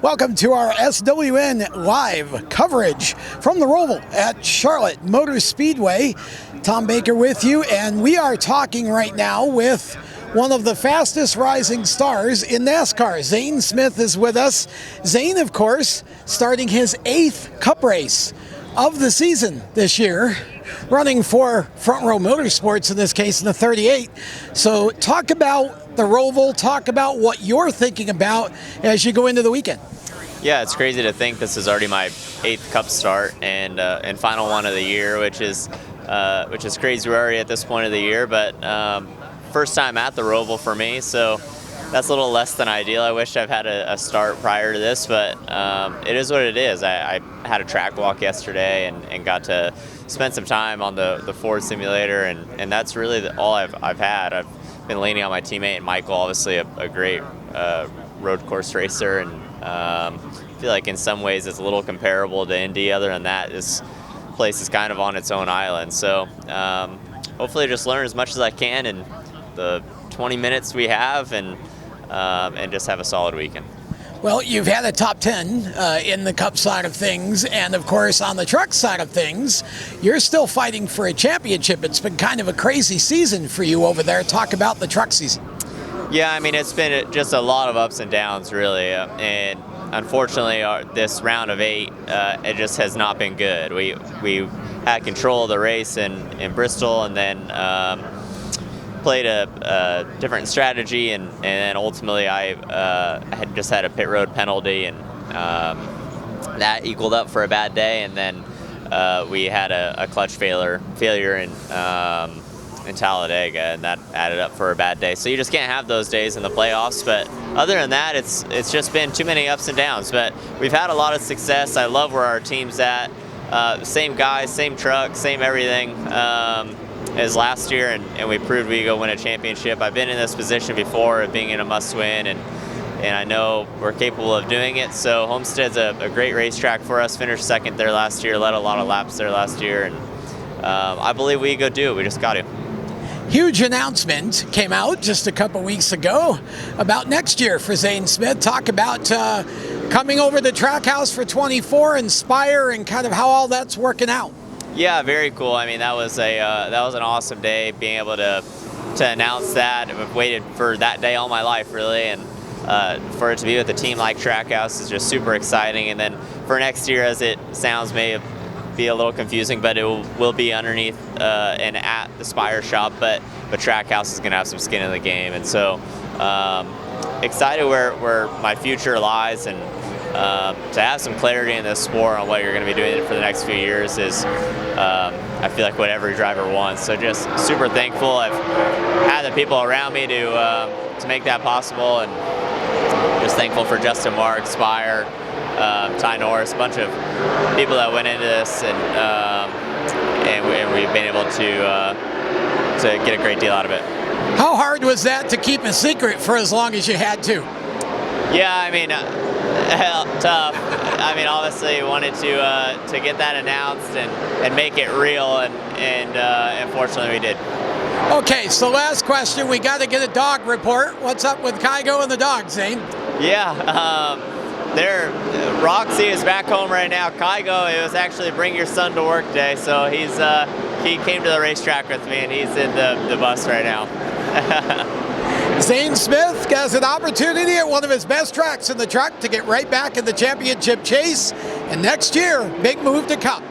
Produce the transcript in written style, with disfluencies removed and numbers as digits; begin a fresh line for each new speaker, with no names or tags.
Welcome to our SWN live coverage from the Roval at Charlotte Motor Speedway. Tom Baker with you, and we are talking right now with one of the fastest rising stars in NASCAR. Zane Smith is with us. Zane, of course, starting his 8th Cup race of the season this year, running for Front Row Motorsports, in this case in the 38. So talk about the Roval, talk about what you're thinking about as you go into the weekend.
Yeah, it's crazy to think this is already my 8th Cup start and final one of the year, which is crazy. We're already at this point of the year, but first time at the Roval for me, so that's a little less than ideal. I wish I've had a start prior to this, but it is what it is. I had a track walk yesterday and got to spend some time on the Ford simulator, and that's really all I've had. I've been leaning on my teammate Michael, obviously a great road course racer, and I feel like in some ways it's a little comparable to Indy. Other than that, this place is kind of on its own island. So hopefully just learn as much as I can in the 20 minutes we have, and just have a solid weekend.
Well, you've had a top 10 in the Cup side of things, and of course on the truck side of things, you're still fighting for a championship. It's been kind of a crazy season for you over there. Talk about the truck season.
Yeah, I mean, it's been just a lot of ups and downs, really, and unfortunately this round of 8, it just has not been good. We had control of the race in Bristol, and then played a different strategy, and then ultimately I had just had a pit road penalty, and that equaled up for a bad day, and then we had a clutch failure in Talladega, and that added up for a bad day. So you just can't have those days in the playoffs, but other than that, it's just been too many ups and downs. But we've had a lot of success. I love where our team's at. Same guys, same truck, same everything as last year, and we proved we could go win a championship. I've been in this position before of being in a must-win, and I know we're capable of doing it. So Homestead's a great racetrack for us. Finished 2nd there last year, led a lot of laps there last year, and I believe we go do it. We just got to.
Huge announcement came out just a couple weeks ago about next year for Zane Smith. Talk about coming over the track house for 24, Inspire, and kind of how all that's working out.
Yeah, very cool. I mean, that was an awesome day, being able to announce that. I've waited for that day all my life, really, and for it to be with a team like Trackhouse is just super exciting. And then for next year, as it sounds, may be a little confusing, but it will be underneath and at the Spire shop, but Trackhouse is going to have some skin in the game, and so excited where my future lies, and to have some clarity in this sport on what you're going to be doing for the next few years is I feel like what every driver wants. So just super thankful. I've had the people around me to make that possible, and just thankful for Justin Mark, Spire, Ty Norris, a bunch of people that went into this, and we've been able to get a great deal out of it.
How hard was that to keep a secret for as long as you had to?
Yeah, I mean, tough. I mean, obviously wanted to get that announced and make it real, and unfortunately we did.
Okay, so last question, we got to get a dog report. What's up with Kygo and the dog, Zane?
Yeah, Roxy is back home right now. Kygo, it was actually Bring Your Son to Work day, so he came to the racetrack with me, and he's in the bus right now.
Zane Smith has an opportunity at one of his best tracks in the truck to get right back in the championship chase, and next year, big move to Cup.